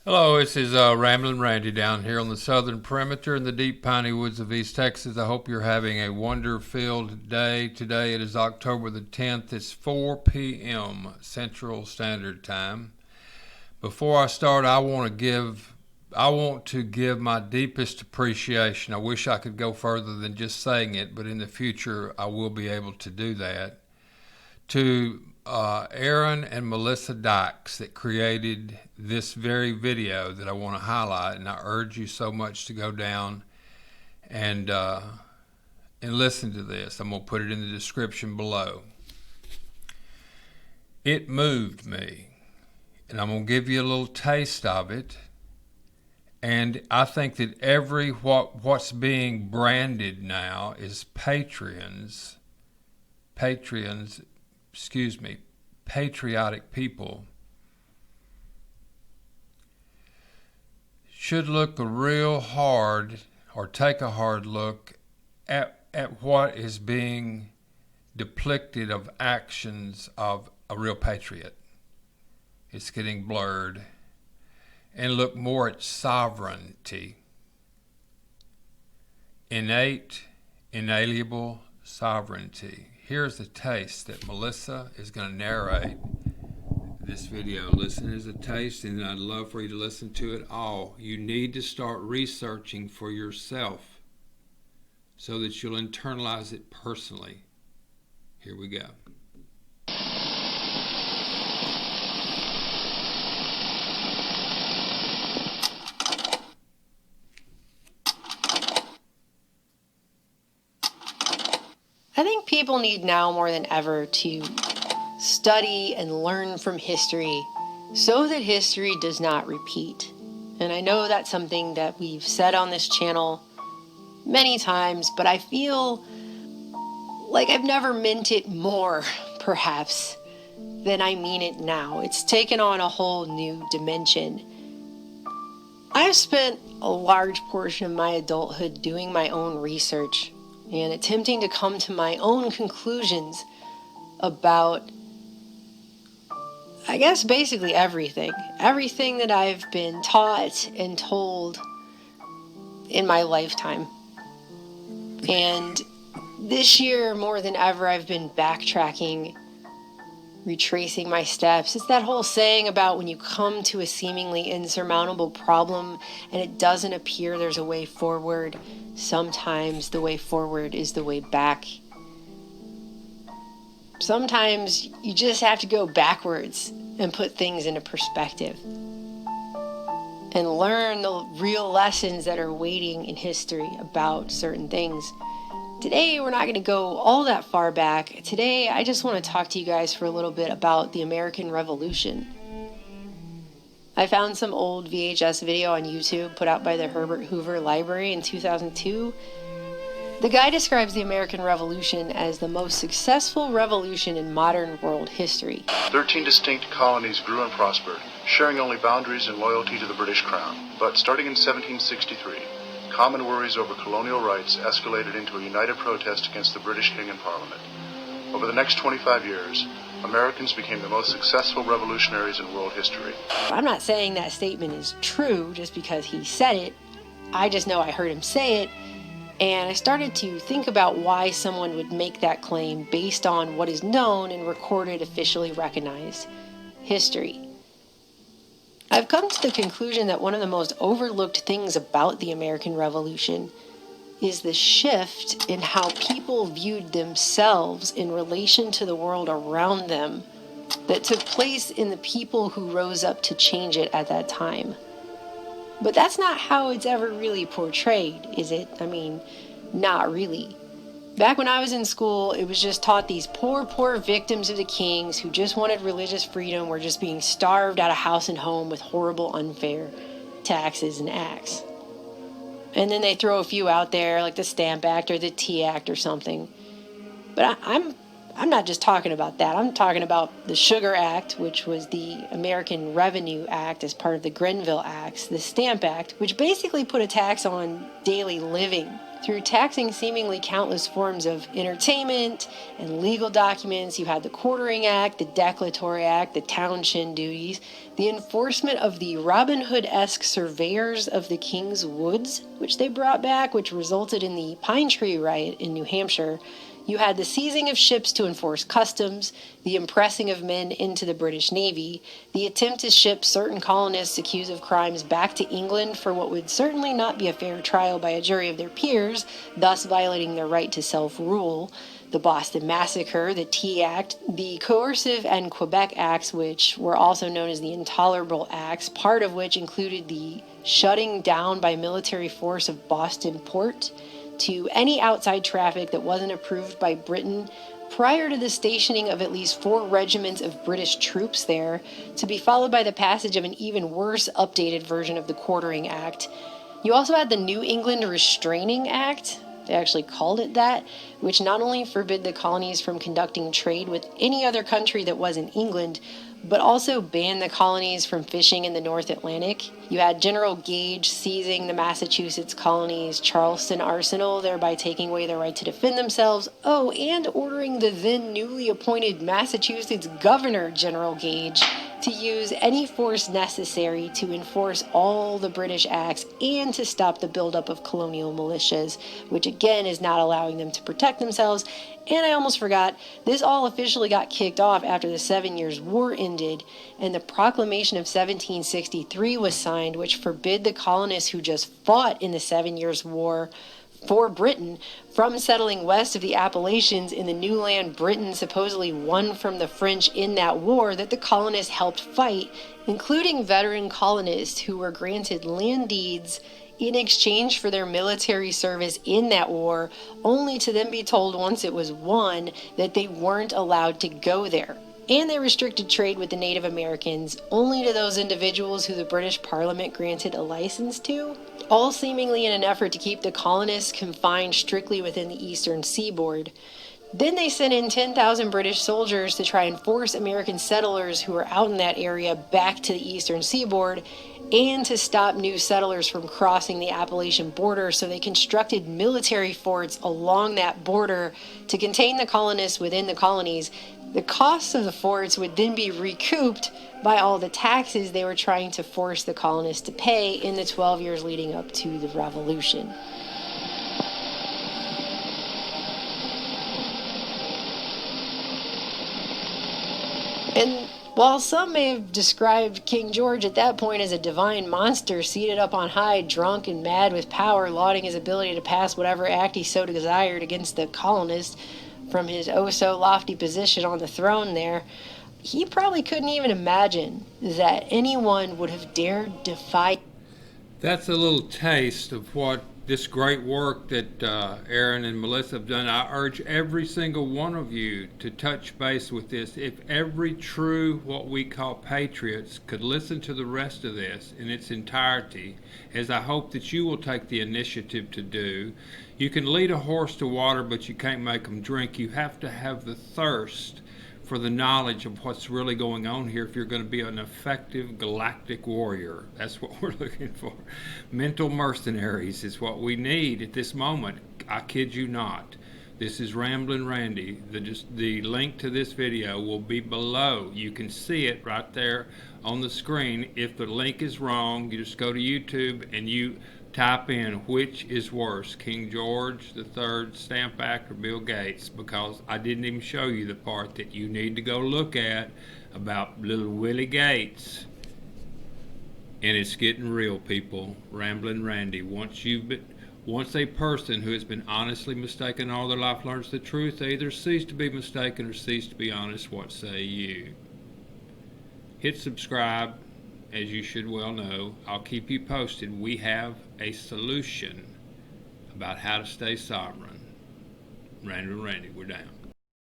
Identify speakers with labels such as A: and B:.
A: Hello, this is Ramblin' Randy down here on the southern perimeter in the deep piney woods of East Texas. I hope you're having a wonder-filled day. Today it is October the 10th. It's 4 p.m. Central Standard Time. Before I start, I want to give my deepest appreciation. I wish I could go further than just saying it, but in the future I will be able to do that. To Aaron and Melissa Dykes that created this very video that I want to highlight, and I urge you so much to go down and listen to this. I'm going to put it in the description below. It moved me, and I'm going to give you a little taste of it. And I think that what's being branded now is patriotic people should look real hard or take a hard look at what is being depicted of actions of a real patriot. It's getting blurred. And look more at sovereignty. Innate, inalienable sovereignty. Here's the taste that Melissa is going to narrate this video. Listen as a taste, and I'd love for you to listen to it all. You need to start researching for yourself so that you'll internalize it personally. Here we go.
B: I think people need now more than ever to study and learn from history so that history does not repeat. And I know that's something that we've said on this channel many times, but I feel like I've never meant it more, perhaps, than I mean it now. It's taken on a whole new dimension. I've spent a large portion of my adulthood doing my own research and attempting to come to my own conclusions about, I guess, basically everything. Everything that I've been taught and told in my lifetime. And this year, more than ever, I've been backtracking, retracing my steps. It's that whole saying about when you come to a seemingly insurmountable problem and it doesn't appear there's a way forward, sometimes the way forward is the way back. Sometimes you just have to go backwards and put things into perspective and learn the real lessons that are waiting in history about certain things. Today, we're not going to go all that far back. Today, I just want to talk to you guys for a little bit about the American Revolution. I found some old VHS video on YouTube put out by the Herbert Hoover Library in 2002. The guy describes the American Revolution as the most successful revolution in modern world history.
C: 13 distinct colonies grew and prospered, sharing only boundaries and loyalty to the British Crown. But starting in 1763, common worries over colonial rights escalated into a united protest against the British King and Parliament. Over the next 25 years, Americans became the most successful revolutionaries in world history.
B: I'm not saying that statement is true just because he said it. I just know I heard him say it, and I started to think about why someone would make that claim based on what is known and recorded, officially recognized history. I've come to the conclusion that one of the most overlooked things about the American Revolution is the shift in how people viewed themselves in relation to the world around them that took place in the people who rose up to change it at that time. But that's not how it's ever really portrayed, is it? I mean, not really. Back when I was in school, it was just taught these poor victims of the kings who just wanted religious freedom were just being starved out of house and home with horrible, unfair taxes and acts. And then they throw a few out there, like the Stamp Act or the Tea Act or something. But I'm not just talking about that. I'm talking about the Sugar Act, which was the American Revenue Act as part of the Grenville Acts, the Stamp Act, which basically put a tax on daily living through taxing seemingly countless forms of entertainment and legal documents. You had the Quartering Act, the Declaratory Act, the Townshend duties, the enforcement of the Robin Hood-esque surveyors of the King's Woods, which they brought back, which resulted in the Pine Tree Riot in New Hampshire. You had the seizing of ships to enforce customs, the impressing of men into the British Navy, the attempt to ship certain colonists accused of crimes back to England for what would certainly not be a fair trial by a jury of their peers, thus violating their right to self-rule, the Boston Massacre, the Tea Act, the Coercive and Quebec Acts, which were also known as the Intolerable Acts, part of which included the shutting down by military force of Boston Port to any outside traffic that wasn't approved by Britain prior to the stationing of at least 4 regiments of British troops there, to be followed by the passage of an even worse updated version of the Quartering Act. You also had the New England Restraining Act, they actually called it that, which not only forbid the colonies from conducting trade with any other country that wasn't England, but also banned the colonies from fishing in the North Atlantic. You had General Gage seizing the Massachusetts colony's Charleston arsenal, thereby taking away their right to defend themselves. Oh, and ordering the then newly appointed Massachusetts Governor, General Gage, to use any force necessary to enforce all the British acts and to stop the buildup of colonial militias, which again is not allowing them to protect themselves. And I almost forgot, this all officially got kicked off after the 7 Years' War ended, and the Proclamation of 1763 was signed, which forbid the colonists who just fought in the 7 Years' War for Britain from settling west of the Appalachians in the new land Britain supposedly won from the French in that war that the colonists helped fight, including veteran colonists who were granted land deeds in exchange for their military service in that war, only to then be told once it was won that they weren't allowed to go there. And they restricted trade with the Native Americans only to those individuals who the British Parliament granted a license to, all seemingly in an effort to keep the colonists confined strictly within the eastern seaboard. Then they sent in 10,000 British soldiers to try and force American settlers who were out in that area back to the eastern seaboard, and to stop new settlers from crossing the Appalachian border, so they constructed military forts along that border to contain the colonists within the colonies. The costs of the forts would then be recouped by all the taxes they were trying to force the colonists to pay in the 12 years leading up to the Revolution. And while some may have described King George at that point as a divine monster seated up on high, drunk and mad with power, lauding his ability to pass whatever act he so desired against the colonists from his oh-so-lofty position on the throne there, he probably couldn't even imagine that anyone would have dared defy.
A: That's a little taste of what this great work that Aaron and Melissa have done. I urge every single one of you to touch base with this. If every true, what we call patriots, could listen to the rest of this in its entirety, as I hope that you will take the initiative to do. You can lead a horse to water, but you can't make them drink. You have to have the thirst for the knowledge of what's really going on here if you're going to be an effective galactic warrior. That's what we're looking for. Mental mercenaries is what we need at this moment. I kid you not. This is Ramblin' Randy. The link to this video will be below. You can see it right there on the screen. If the link is wrong, you just go to YouTube and you type in which is worse, King George III Stamp Act or Bill Gates, because I didn't even show you the part that you need to go look at about little Willie Gates. And it's getting real, people. Ramblin' Randy. Once a person who has been honestly mistaken all their life learns the truth, they either cease to be mistaken or cease to be honest. What say you? Hit subscribe. As you should well know, I'll keep you posted. We have a solution about how to stay sovereign. Randy, we're down.